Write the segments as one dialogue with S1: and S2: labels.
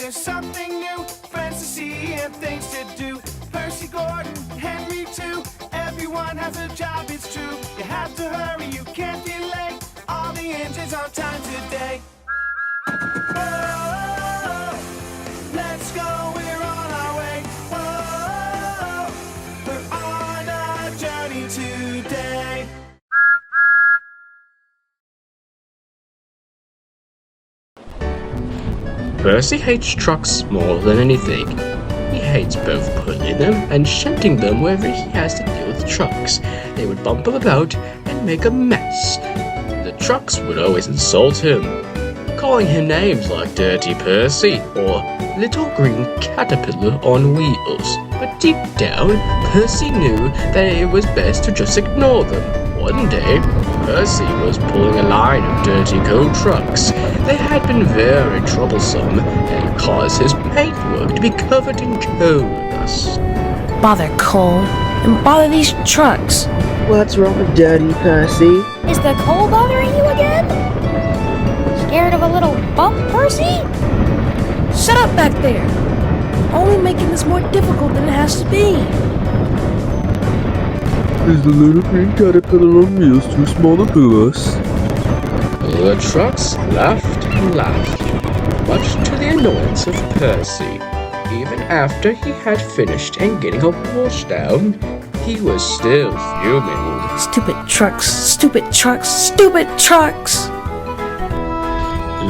S1: there's something new, friends to see and things to do. Percy, Gordon, Henry too. Everyone has a job, it's true. You have to hurry, you can't delay. All the engines on time today. Whoa, let's go, we're on our way. Whoa, we're on a journey today.
S2: Percy hates trucks more than anything. He hates both pulling them and shunting them wherever he has to deal with trucks. They would bump him about and make a mess. The trucks would always insult him, calling him names like Dirty Percy or Little Green Caterpillar on Wheels. But deep down, Percy knew that it was best to just ignore them. One day, Percy was pulling a line of dirty coal trucks. They had been very troublesome and caused his paintwork to be covered in coal dust.
S3: Bother coal and bother these trucks.
S4: What's wrong with Dirty Percy?
S5: Is the coal bothering you again? Scared of a little bump, Percy?
S3: Shut up back there! Only making this more difficult than it has to be.
S4: Is the little green caterpillar on wheels too small to pull us?
S2: The trucks laughed and laughed, much to the annoyance of Percy. Even after he had finished and getting a wash down, he was still fuming.
S3: Stupid trucks, stupid trucks, stupid trucks!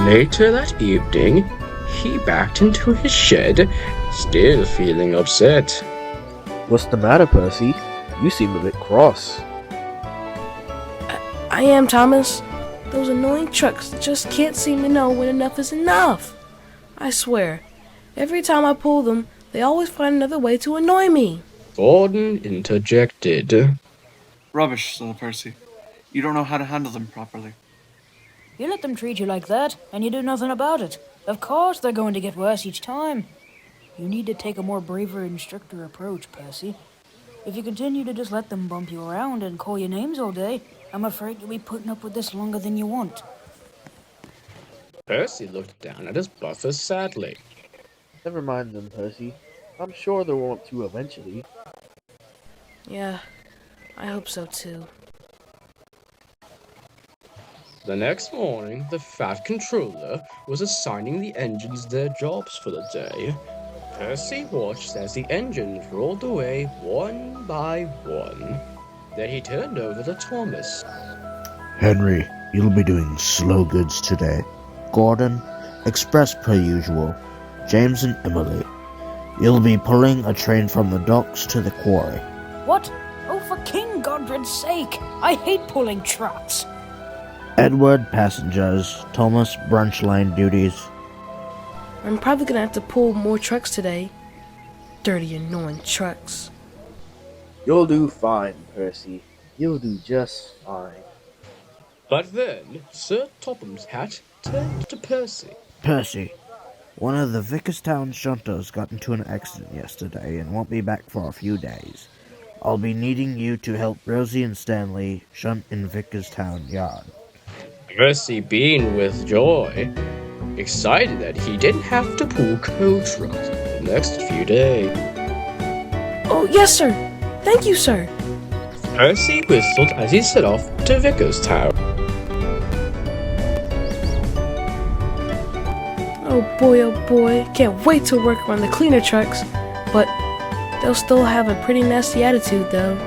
S2: Later that evening, he backed into his shed, still feeling upset.
S4: What's the matter, Percy? You seem a bit cross.
S3: I am, Thomas. Those annoying trucks just can't seem to know when enough is enough. I swear, every time I pull them, they always find another way to annoy me.
S2: Gordon interjected.
S6: Rubbish, little Percy. You don't know how to handle them properly.
S5: You let them treat you like that, and you do nothing about it. Of course they're going to get worse each time. You need to take a more braver and stricter approach, Percy. If you continue to just let them bump you around and call you names all day, I'm afraid you'll be putting up with this longer than you want.
S2: Percy looked down at his buffer sadly.
S4: Never mind them, Percy. I'm sure they'll want to eventually.
S3: Yeah, I hope so too.
S2: The next morning, the Fat Controller was assigning the engines their jobs for the day. Percy watched as the engines rolled away one by one. Then he turned over to Thomas.
S7: Henry, you'll be doing slow goods today. Gordon, express per usual. James and Emily, you'll be pulling a train from the docks to the quarry.
S5: What? Oh, for King Godred's sake! I hate pulling trucks!
S7: Edward, passengers. Thomas, brunch line duties.
S3: I'm probably gonna have to pull more trucks today. Dirty, annoying trucks.
S4: You'll do fine, Percy. You'll do just fine.
S2: But then, Sir Topham's hat turned to Percy.
S7: Percy, one of the vicerstown shunters got into an accident yesterday and won't be back for a few days. I'll be needing you to help Rosie and Stanley shunt in Vicerstown Yard.
S2: Percy beamed with joy, excited that he didn't have to pull coal trucks the next few days.
S3: Oh, yes, sir! Thank you, sir!
S2: Percy whistled as he set off to Vicerstown.
S3: Oh boy, can't wait to work on the cleaner trucks, but they'll still have a pretty nasty attitude, though.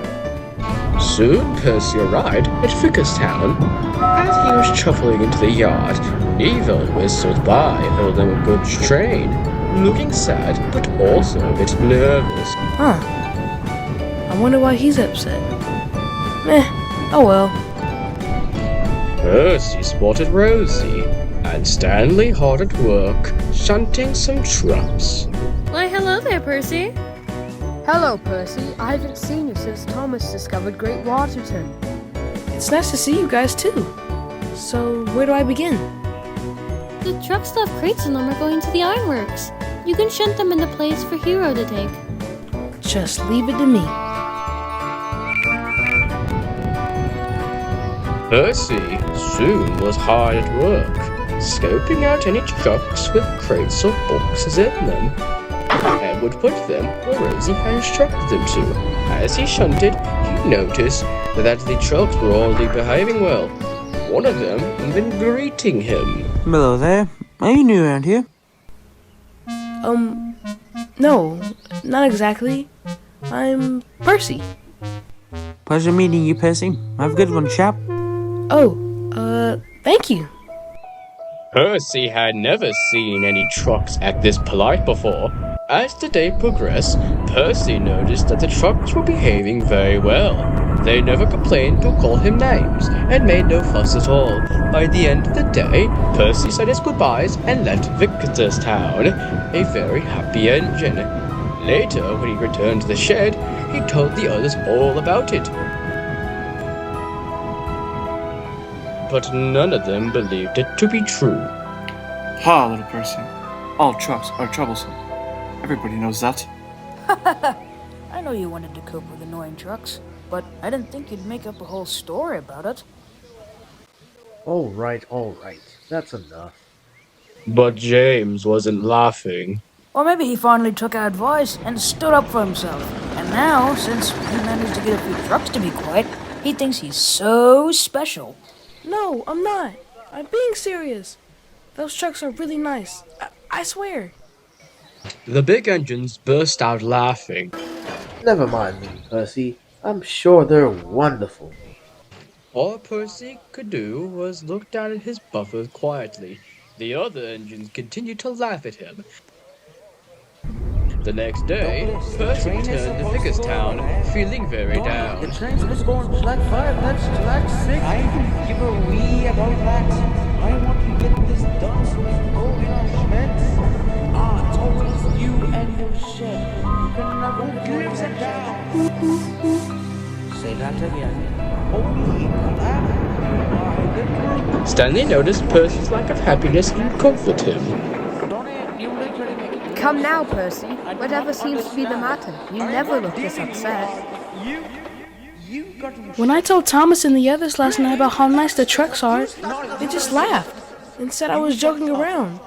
S2: Soon Percy arrived at Vicerstown. As he was shuffling into the yard, Neville whistled by, holding a goods train, looking sad but also a bit nervous.
S3: Huh. I wonder why he's upset. Meh, oh well.
S2: Percy spotted Rosie and Stanley hard at work, shunting some trucks.
S8: Why, hello there, Percy.
S9: Hello, Percy. I haven't seen you since Thomas discovered Great Waterton.
S3: It's nice to see you guys too. So, where do I begin?
S8: The truck stuff crates in them are going to the ironworks. You can shunt them in the place for Hero to take.
S3: Just leave it to me.
S2: Percy soon was hard at work, scoping out any trucks with crates or boxes in them, and would put them where Rosie had instructed them to. As he shunted, he noticed that the trucks were already behaving well, one of them even greeting him.
S10: Hello there. Are you new around here?
S3: No, not exactly. I'm Percy.
S10: Pleasure meeting you, Percy. Have a good one, chap.
S3: Thank you.
S2: Percy had never seen any trucks act this polite before. As the day progressed, Percy noticed that the trucks were behaving very well. They never complained or called him names, and made no fuss at all. By the end of the day, Percy said his goodbyes and left vicerstown, a very happy engine. Later, when he returned to the shed, he told the others all about it. But none of them believed it to be true.
S6: Ha, little Percy. All trucks are troublesome. Everybody knows that.
S5: I know you wanted to cope with annoying trucks, but I didn't think you'd make up a whole story about it.
S4: Alright, that's enough.
S2: But James wasn't laughing.
S5: Or maybe he finally took our advice and stood up for himself. And now, since he managed to get a few trucks to be quiet, he thinks he's so special.
S3: No, I'm not. I'm being serious. Those trucks are really nice. I swear.
S2: The big engines burst out laughing.
S4: Never mind me, Percy. I'm sure they're wonderful.
S2: All Percy could do was look down at his buffers quietly. The other engines continued to laugh at him. The next day, Percy returned to Vicerstown, feeling very down.
S10: The train's supposed to go on track 5, that's track 6. I don't give a wee about that. I want to get this done so we can go in our sheds. It's always you and your shed. You can never live it down. Say that again. Holy crap.
S2: Stanley noticed Percy's lack of happiness and comforted him.
S9: Come now, Percy. Whatever seems to be the matter? You never look this upset.
S3: When I told Thomas and the others last night about how nice the trucks are, they just laughed and said I was joking around.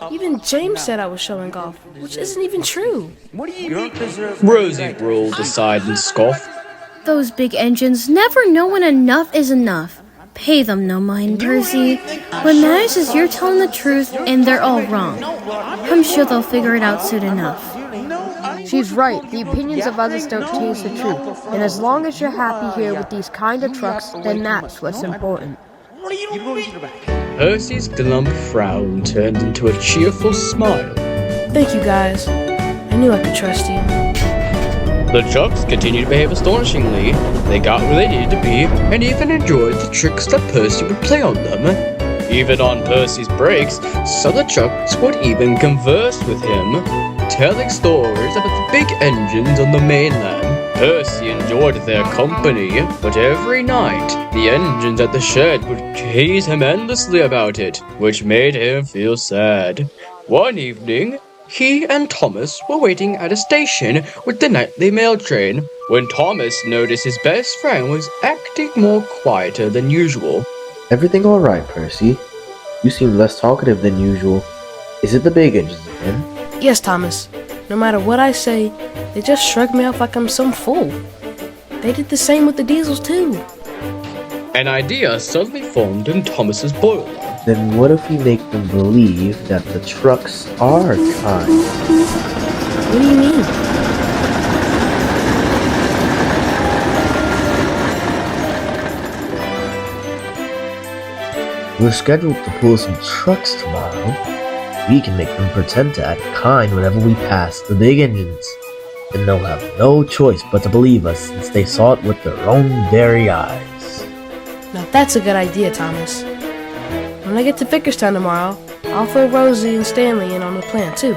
S3: Even James said I was showing off, which isn't even true.
S2: Rosie rolled aside and scoffed.
S8: Those big engines never know when enough is enough. Pay them no mind, Percy. What matters is you're telling the truth and they're all wrong. I'm sure they'll figure it out soon enough.
S9: She's right. The opinions of others don't change the truth. And as long as you're happy here with these kind of trucks, then that's what's important.
S2: Percy's glum frown turned into a cheerful smile.
S3: Thank you, guys. I knew I could trust you.
S2: The trucks continued to behave astonishingly. They got where they needed to be, and even enjoyed the tricks that Percy would play on them. Even on Percy's breaks, some of the trucks would even converse with him, telling stories about the big engines on the mainland. Percy enjoyed their company, but every night, the engines at the shed would tease him endlessly about it, which made him feel sad. One evening, he and Thomas were waiting at a station with the nightly mail train when Thomas noticed his best friend was acting more quieter than usual.
S4: Everything alright, Percy? You seem less talkative than usual. Is it the big engines again?
S3: Yes, Thomas. No matter what I say, they just shrug me off like I'm some fool. They did the same with the diesels, too.
S2: An idea suddenly formed in Thomas's boiler.
S4: Then what if we make them believe that the trucks are kind?
S3: What do you mean?
S4: We're scheduled to pull some trucks tomorrow. We can make them pretend to act kind whenever we pass the big engines. Then they'll have no choice but to believe us since they saw it with their own very eyes.
S3: Now that's a good idea, Thomas. When I get to Vicerstown tomorrow, I'll throw Rosie and Stanley in on the plan, too.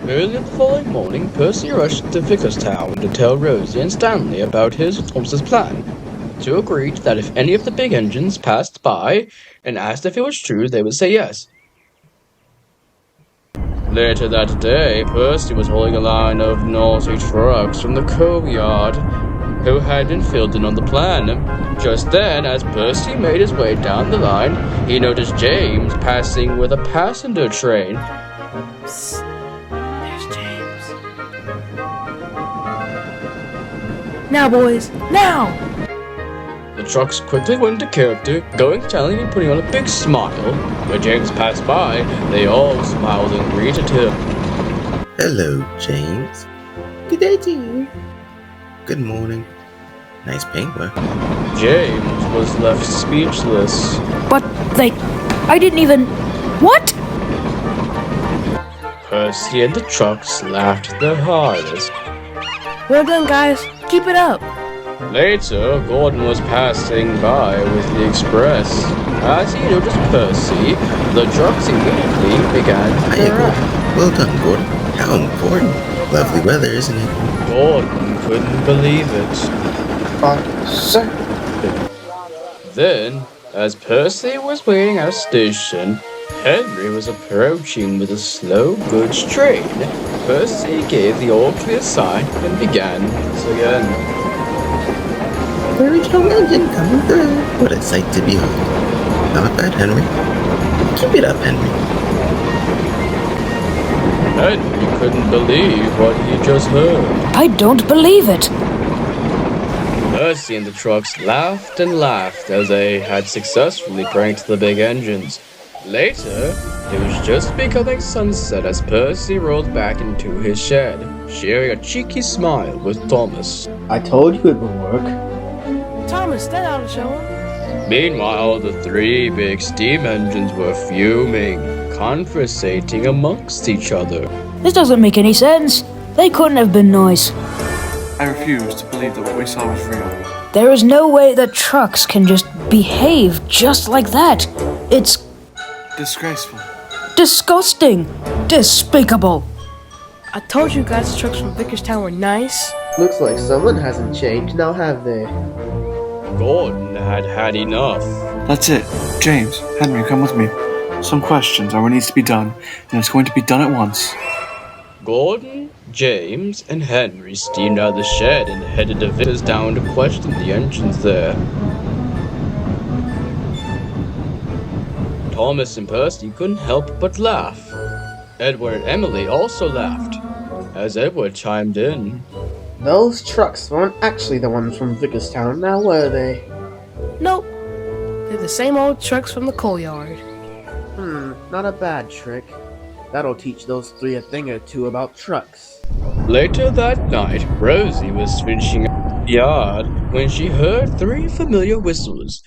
S2: Early the following morning, Percy rushed to Vicerstown to tell Rosie and Stanley about his and Thomas's plan. Two agreed that if any of the big engines passed by and asked if it was true, they would say yes. Later that day, Percy was hauling a line of naughty trucks from the coal yard, who had been filled in on the plan. Just then, as Percy made his way down the line, he noticed James passing with a passenger train.
S3: Psst. There's James. Now, boys, now!
S2: The trucks quickly went into character, going, telling, and putting on a big smile. When James passed by, they all smiled and greeted him.
S11: Hello, James. Good day to you. Good morning. Nice paintwork.
S2: James was left speechless.
S5: But I didn't even... What?
S2: Percy and the trucks laughed their hardest.
S3: Well done, guys. Keep it up.
S2: Later, Gordon was passing by with the express. As he noticed Percy, the trucks immediately began to
S11: Hiya,
S2: hurry.
S11: Gordon. Well done, Gordon. How important. Lovely weather, isn't it?
S2: Gordon couldn't believe it.
S10: Sir.
S2: Then, as Percy was waiting at a station, Henry was approaching with a slow goods train. Percy gave the all clear sign and began once again.
S11: Very strong engine coming through. What a sight to behold. Not bad, Henry. Keep it up, Henry.
S2: Henry couldn't believe what he just heard.
S5: I don't believe it.
S2: Percy and the trucks laughed and laughed as they had successfully pranked the big engines. Later, it was just becoming sunset as Percy rolled back into his shed, sharing a cheeky smile with Thomas.
S4: I told you it would work.
S3: Thomas, that ought to show him.
S2: Meanwhile, the three big steam engines were fuming, conversating amongst each other.
S5: This doesn't make any sense. They couldn't have been nice.
S6: I refuse to believe that what we saw was real.
S5: There is no way that trucks can just behave just like that. It's
S6: Disgraceful.
S5: disgusting. Despicable.
S3: I told you guys the trucks from Vicerstown were nice.
S10: Looks like someone hasn't changed now, have they?
S2: Gordon had had enough.
S6: That's it. James, Henry, come with me. Some questions are what needs to be done, and it's going to be done at once.
S2: Gordon, James, and Henry steamed out of the shed and headed to Vicerstown to question the engines there. Thomas and Percy couldn't help but laugh. Edward and Emily also laughed, as Edward chimed in.
S10: Those trucks weren't actually the ones from Vicerstown, now were they?
S3: Nope. They're the same old trucks from the coal yard.
S10: Not a bad trick. That'll teach those three a thing or two about trucks.
S2: Later that night, Rosie was finishing up the yard when she heard three familiar whistles.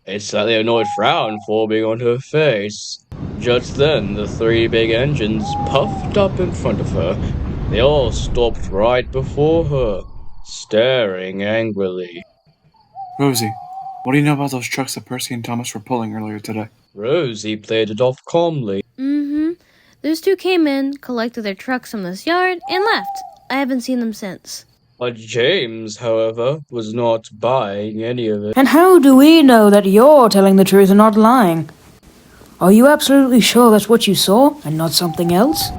S2: A slightly annoyed frown forming on her face. Just then, the three big engines puffed up in front of her. They all stopped right before her, staring angrily.
S6: Rosie, what do you know about those trucks that Percy and Thomas were pulling earlier today?
S2: Rosie played it off calmly.
S8: Those two came in, collected their trucks from this yard, and left. I haven't seen them since.
S2: But James, however, was not buying any of it.
S5: And how do we know that you're telling the truth and not lying? Are you absolutely sure that's what you saw and not something else?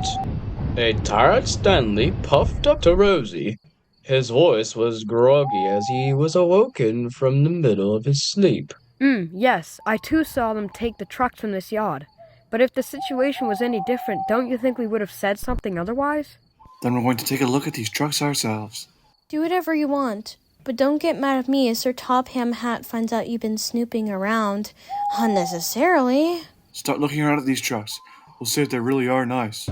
S2: A tired Stanley puffed up to Rosie. His voice was groggy as he was awoken from the middle of his sleep.
S9: Yes, I too saw them take the trucks from this yard. But if the situation was any different, don't you think we would have said something otherwise?
S6: Then we're going to take a look at these trucks ourselves.
S8: Do whatever you want, but don't get mad at me if Sir Topham Hatt finds out you've been snooping around unnecessarily.
S6: Start looking around at these trucks. We'll see if they really are nice.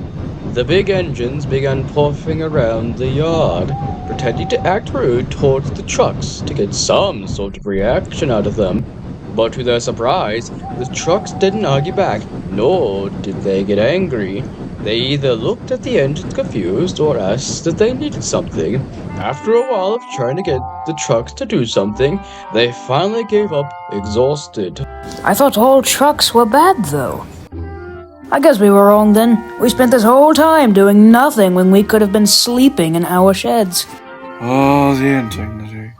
S2: The big engines began puffing around the yard, pretending to act rude towards the trucks to get some sort of reaction out of them. But to their surprise, the trucks didn't argue back, nor did they get angry. They either looked at the engines confused or asked if they needed something. After a while of trying to get the trucks to do something, they finally gave up, exhausted.
S5: I thought all trucks were bad, though. I guess we were wrong then. We spent this whole time doing nothing when we could have been sleeping in our sheds.
S6: Oh, the indignity.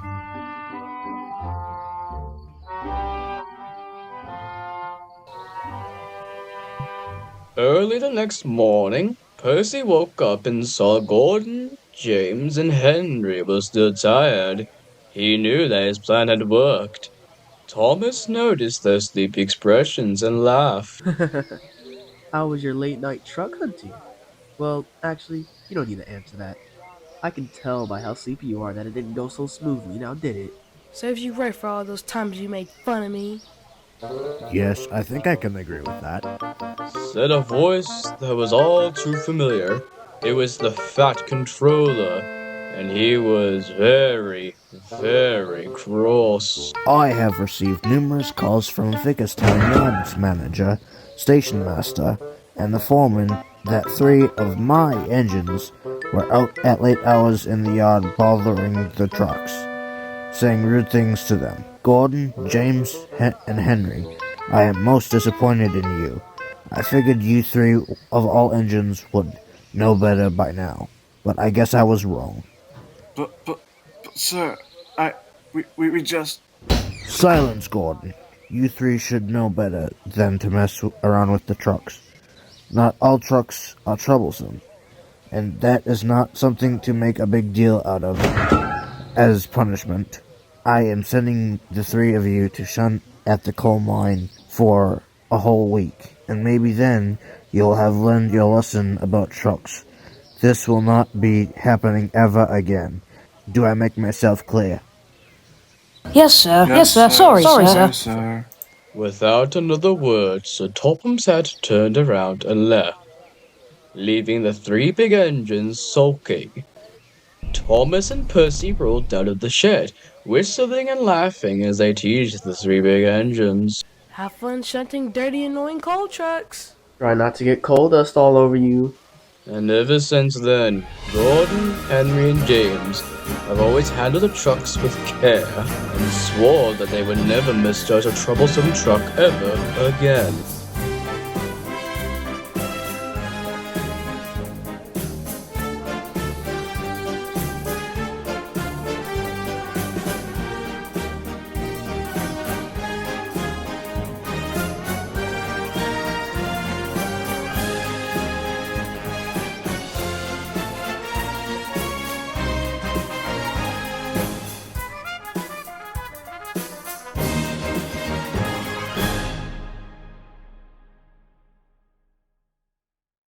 S2: Early the next morning, Percy woke up and saw Gordon, James, and Henry were still tired. He knew that his plan had worked. Thomas noticed their sleepy expressions and laughed.
S12: How was your late night truck hunting? Well, actually, you don't need to answer that. I can tell by how sleepy you are that it didn't go so smoothly, now did it?
S3: Serves you right for all those times you made fun of me.
S7: Yes, I think I can agree with that.
S2: Said a voice that was all too familiar. It was the Fat Controller, and he was very, very cross.
S7: I have received numerous calls from Vicerstown Yard's manager, station master, and the foreman that 3 of my engines were out at late hours in the yard bothering the trucks, saying rude things to them. Gordon, James, and Henry, I am most disappointed in you. I figured you 3 of all engines would know better by now, but I guess I was wrong.
S6: But, sir, we just...
S7: Silence, Gordon. You 3 should know better than to mess around with the trucks. Not all trucks are troublesome, and that is not something to make a big deal out of as punishment. I am sending the 3 of you to shunt at the coal mine for a whole week, and maybe then you'll have learned your lesson about trucks. This will not be happening ever again. Do I make myself clear?
S5: Yes, sir. Yes, sir. Sorry,
S6: sir.
S2: Without another word, Sir Topham's hat turned around and left, leaving the 3 big engines sulking. Thomas and Percy rolled out of the shed, whistling and laughing as they teased the 3 big engines.
S3: Have fun shunting dirty, annoying coal trucks.
S12: Try not to get coal dust all over you.
S2: And ever since then, Gordon, Henry, and James have always handled the trucks with care and swore that they would never misjudge a troublesome truck ever again.